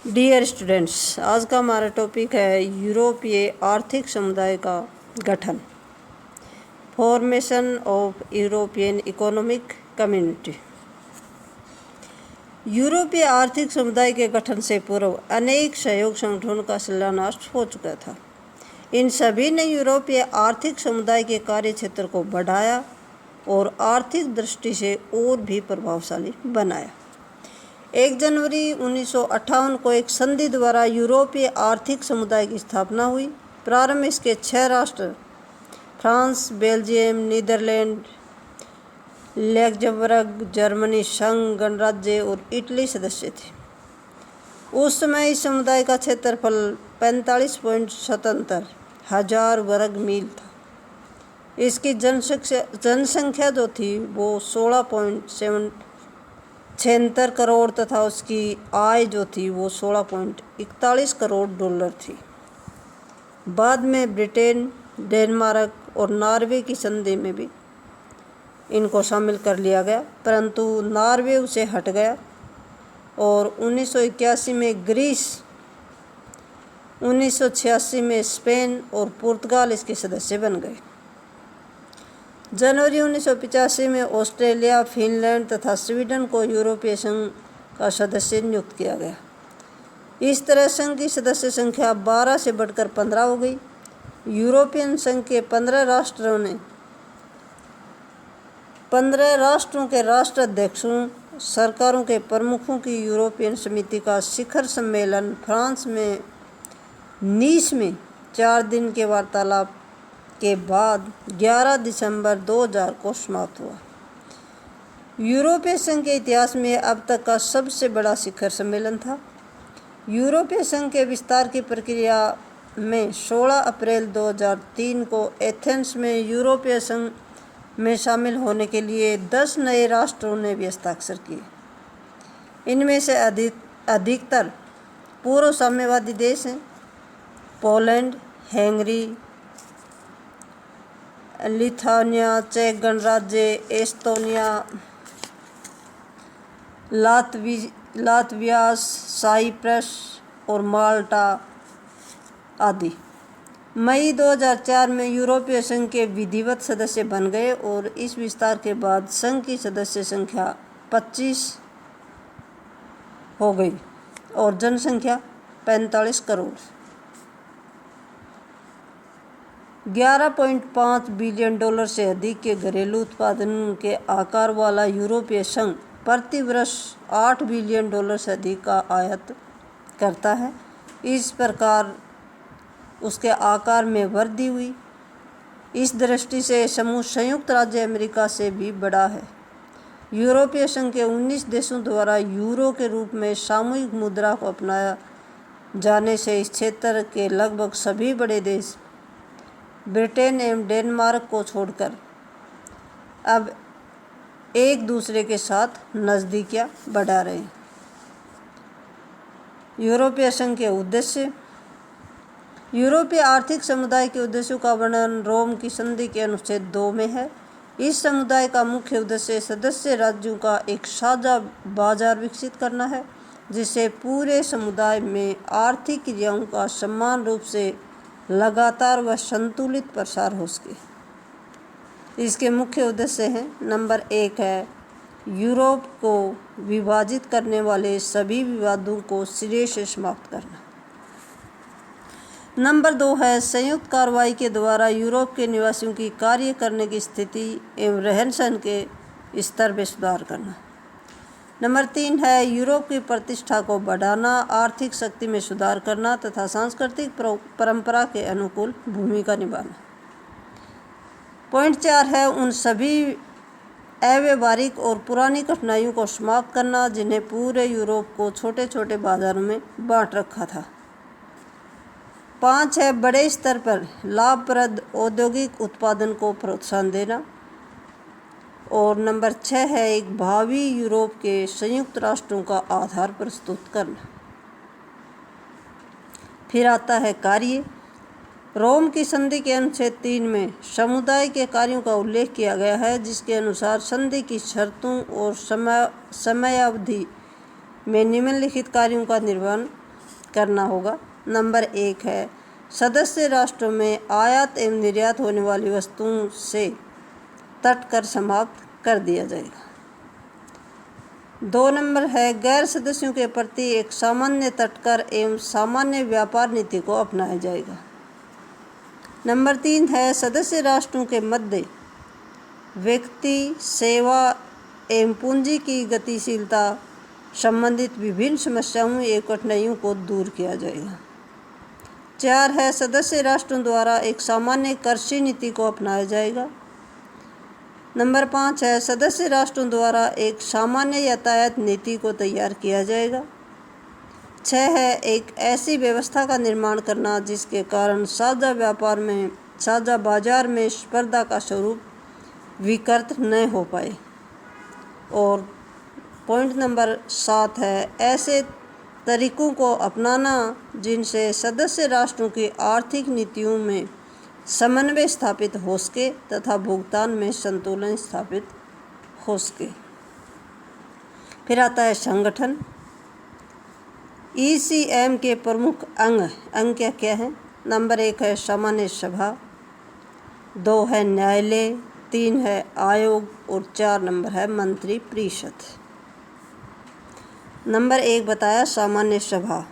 Dear students, आज का हमारा टॉपिक है यूरोपीय आर्थिक समुदाय का गठन, formation of European economic community. यूरोपीय आर्थिक समुदाय के गठन से पूर्व अनेक सहयोग संगठनों का शिलान्यास हो चुका था। इन सभी ने यूरोपीय आर्थिक समुदाय के कार्य क्षेत्र को बढ़ाया और आर्थिक दृष्टि से और भी प्रभावशाली बनाया। 1 जनवरी 1958 को एक संधि द्वारा यूरोपीय आर्थिक समुदाय की स्थापना हुई। प्रारंभ इसके 6 राष्ट्र France, Belgium, Netherland, Luxembourg, Germany संघ गणराज्य और इटली सदस्य थे। उस समय इस समुदाय का क्षेत्रफल 45.77 हजार वर्ग मील था। इसकी जनसंख्या जो थी वो 16.76 करोड़ तथा उसकी आय जो थी वो 16.41 करोड़ डॉलर थी। बाद में ब्रिटेन, डेनमार्क और नॉर्वे की संधि में भी इनको शामिल कर लिया गया, परंतु नॉर्वे उसे हट गया और 1981 में ग्रीस, 1986 में स्पेन और पुर्तगाल इसके सदस्य बन गए। जनवरी 1985 में ऑस्ट्रेलिया, फिनलैंड तथा स्वीडन को यूरोपीय संघ का सदस्य नियुक्त किया गया। इस तरह संघ की सदस्य संख्या 12 से बढ़कर 15 हो गई। यूरोपियन संघ के 15 राष्ट्रों के राष्ट्राध्यक्षों, सरकारों के प्रमुखों की यूरोपियन समिति का शिखर सम्मेलन फ्रांस में नीस में 4 दिन के वार्तालाप के बाद 11 दिसंबर 2000 को समाप्त हुआ। यूरोपीय संघ के इतिहास में अब तक का सबसे बड़ा शिखर सम्मेलन था। यूरोपीय संघ के विस्तार की प्रक्रिया में 16 अप्रैल 2003 को एथेंस में यूरोपीय संघ में शामिल होने के लिए 10 नए राष्ट्रों ने भी हस्ताक्षर किए। इनमें से अधिकतर पूर्व साम्यवादी देश हैं। पोलैंड, हंगरी, लिथुआनिया, चेक गणराज्य, एस्टोनिया, लातविया, साइप्रस और माल्टा आदि। मई 2004 में यूरोपीय संघ के विधिवत सदस्य बन गए और इस विस्तार के बाद संघ की सदस्य संख्या 25 हो गई और जनसंख्या 45 करोड़। 11.5 बिलियन डॉलर से अधिक के घरेलू उत्पादन के आकार वाला यूरोपीय संघ प्रति वर्ष 8 बिलियन डॉलर से अधिक का आयात करता है। इस प्रकार उसके आकार में वृद्धि हुई। इस दृष्टि से समूह संयुक्त राज्य अमेरिका से भी बड़ा है। यूरोपीय संघ के 19 देशों द्वारा यूरो के रूप में सामूहिक मुद्रा को अपनाया जाने से इस क्षेत्र के लगभग सभी बड़े देश ब्रिटेन एवं डेनमार्क को छोड़कर अब एक दूसरे के साथ नज़दीकियां बढ़ा रहे हैं। यूरोपीय संघ के उद्देश्य। यूरोपीय आर्थिक समुदाय के उद्देश्यों का वर्णन रोम की संधि के अनुच्छेद 2 में है। इस समुदाय का मुख्य उद्देश्य सदस्य राज्यों का एक साझा बाजार विकसित करना है, जिससे पूरे समुदाय में आर्थिक क्रियाओं का समान रूप से लगातार व संतुलित प्रसार हो सके। इसके मुख्य उद्देश्य हैं: नंबर 1 है यूरोप को विभाजित करने वाले सभी विवादों को सिरे से समाप्त करना। नंबर 2 है संयुक्त कार्रवाई के द्वारा यूरोप के निवासियों की कार्य करने की स्थिति एवं रहन सहन के स्तर में सुधार करना। नंबर 3 है यूरोप की प्रतिष्ठा को बढ़ाना, आर्थिक शक्ति में सुधार करना तथा सांस्कृतिक परंपरा के अनुकूल भूमिका निभाना। पॉइंट 4 है उन सभी अव्यावहारिक और पुरानी कठिनाइयों को समाप्त करना जिन्हें पूरे यूरोप को छोटे छोटे बाजारों में बांट रखा था। 5 है बड़े स्तर पर लाभप्रद औद्योगिक उत्पादन को प्रोत्साहन देना। और नंबर 6 है एक भावी यूरोप के संयुक्त राष्ट्रों का आधार प्रस्तुत करना। फिर आता है कार्य। रोम की संधि के अनुच्छेद 3 में समुदाय के कार्यों का उल्लेख किया गया है, जिसके अनुसार संधि की शर्तों और समयावधि में निम्नलिखित कार्यों का निर्वहन करना होगा। नंबर 1 है सदस्य राष्ट्रों में आयात एवं निर्यात होने वाली वस्तुओं से तट कर समाप्त कर दिया जाएगा। 2 नंबर है गैर सदस्यों के प्रति एक सामान्य तट कर एवं सामान्य व्यापार नीति को अपनाया जाएगा। नंबर 3 है सदस्य राष्ट्रों के मध्य व्यक्ति, सेवा एवं पूंजी की गतिशीलता संबंधित विभिन्न समस्याओं एवं कठिनाइयों को दूर किया जाएगा। 4 है सदस्य राष्ट्रों द्वारा एक सामान्य कृषि नीति को अपनाया जाएगा। नंबर 5 है सदस्य राष्ट्रों द्वारा एक सामान्य यातायात नीति को तैयार किया जाएगा। 6 है एक ऐसी व्यवस्था का निर्माण करना जिसके कारण साझा बाजार में स्पर्धा का स्वरूप विकृत न हो पाए। और पॉइंट नंबर 7 है ऐसे तरीकों को अपनाना जिनसे सदस्य राष्ट्रों की आर्थिक नीतियों में समन्वय स्थापित हो सके तथा भुगतान में संतुलन स्थापित हो सके। फिर आता है संगठन। ECM के प्रमुख अंग क्या है? नंबर 1 है सामान्य सभा, 2 है न्यायालय, 3 है आयोग और 4 नंबर है मंत्री परिषद। नंबर 1 बताया सामान्य सभा।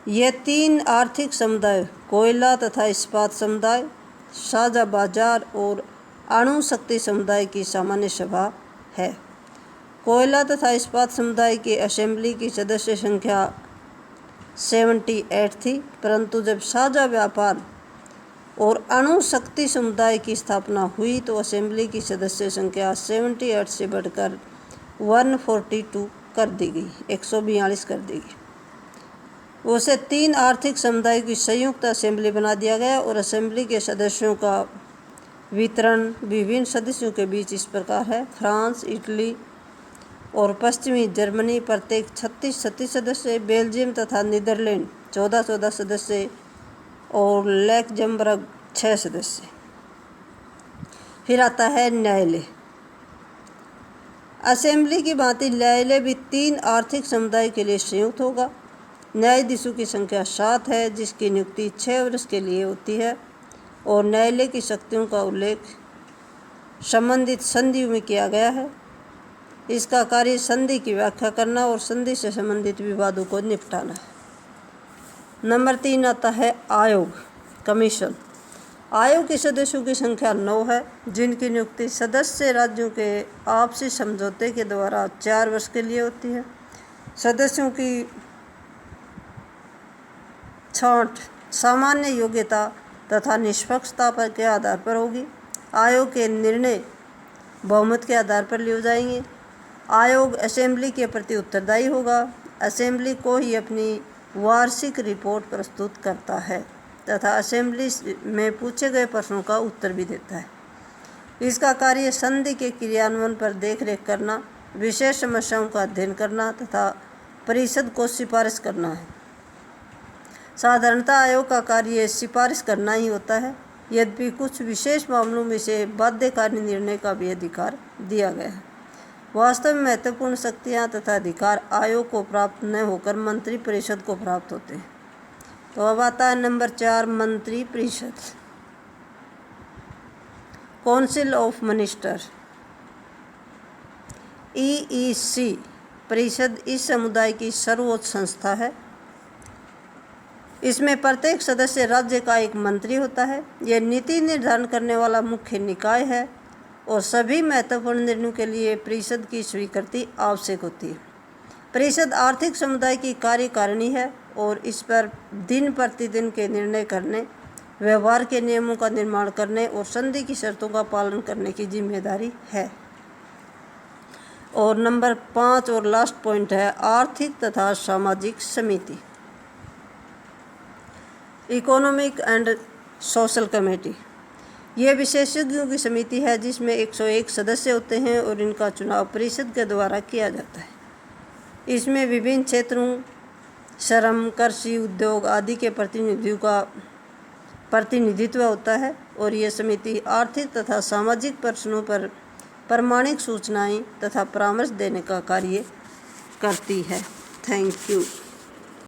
ये 3 आर्थिक समुदाय कोयला तथा इस्पात समुदाय, साझा बाजार और अणु शक्ति समुदाय की सामान्य सभा है। कोयला तथा इस्पात समुदाय की असेंबली की सदस्य संख्या 78 थी, परंतु जब साझा व्यापार और अणु शक्ति समुदाय की स्थापना हुई तो असेंबली की सदस्य संख्या 78 से बढ़कर 142 कर दी गई, 142 कर दी गई। उसे 3 आर्थिक समुदाय की संयुक्त असेंबली बना दिया गया और असेंबली के सदस्यों का वितरण विभिन्न सदस्यों के बीच इस प्रकार है। फ्रांस, इटली और पश्चिमी जर्मनी प्रत्येक 36 सदस्य, बेल्जियम तथा नीदरलैंड 14 सदस्य और लैक्जमबर्ग 6 सदस्य। फिर आता है न्यायालय। असेंबली की भांति न्यायालय भी 3 आर्थिक समुदाय के लिए संयुक्त होगा। न्यायाधीशों की संख्या 7 है, जिसकी नियुक्ति 6 वर्ष के लिए होती है और न्यायालय की शक्तियों का उल्लेख संबंधित संधियों में किया गया है। इसका कार्य संधि की व्याख्या करना और संधि से संबंधित विवादों को निपटाना है। नंबर 3 आता है आयोग, कमीशन। आयोग के सदस्यों की संख्या 9 है, जिनकी नियुक्ति सदस्य राज्यों के आपसी समझौते के द्वारा 4 वर्ष के लिए होती है। सदस्यों की छांट सामान्य योग्यता तथा निष्पक्षता पर के आधार पर होगी। आयोग के निर्णय बहुमत के आधार पर लिए जाएंगे। आयोग असेंबली के प्रति उत्तरदायी होगा। असेंबली को ही अपनी वार्षिक रिपोर्ट प्रस्तुत करता है तथा असेंबली में पूछे गए प्रश्नों का उत्तर भी देता है। इसका कार्य संधि के क्रियान्वयन पर देखरेख करना, विशेष समस्याओं का अध्ययन करना तथा परिषद को सिफारिश करना है। साधारणतः आयोग का कार्य सिफारिश करना ही होता है, यद्यपि कुछ विशेष मामलों में से बाध्यकारी निर्णय का भी अधिकार दिया गया है। वास्तव में महत्वपूर्ण शक्तियाँ तथा अधिकार आयोग को प्राप्त न होकर मंत्री परिषद को प्राप्त होते हैं। तो अब आता है नंबर 4 मंत्री परिषद, काउंसिल ऑफ मिनिस्टर। EEC परिषद इस समुदाय की सर्वोच्च संस्था है। इसमें प्रत्येक सदस्य राज्य का एक मंत्री होता है। यह नीति निर्धारण करने वाला मुख्य निकाय है और सभी महत्वपूर्ण निर्णयों के लिए परिषद की स्वीकृति आवश्यक होती है। परिषद आर्थिक समुदाय की कार्यकारिणी है और इस पर दिन प्रतिदिन के निर्णय करने, व्यवहार के नियमों का निर्माण करने और संधि की शर्तों का पालन करने की जिम्मेदारी है। और नंबर 5 और लास्ट पॉइंट है आर्थिक तथा सामाजिक समिति, इकोनॉमिक एंड सोशल कमेटी। यह विशेषज्ञों की समिति है जिसमें 101 सदस्य होते हैं और इनका चुनाव परिषद के द्वारा किया जाता है। इसमें विभिन्न क्षेत्रों, श्रम, कृषि, उद्योग आदि के प्रतिनिधियों का प्रतिनिधित्व होता है और यह समिति आर्थिक तथा सामाजिक प्रश्नों पर प्रामाणिक सूचनाएं तथा परामर्श देने का कार्य करती है। Thank you.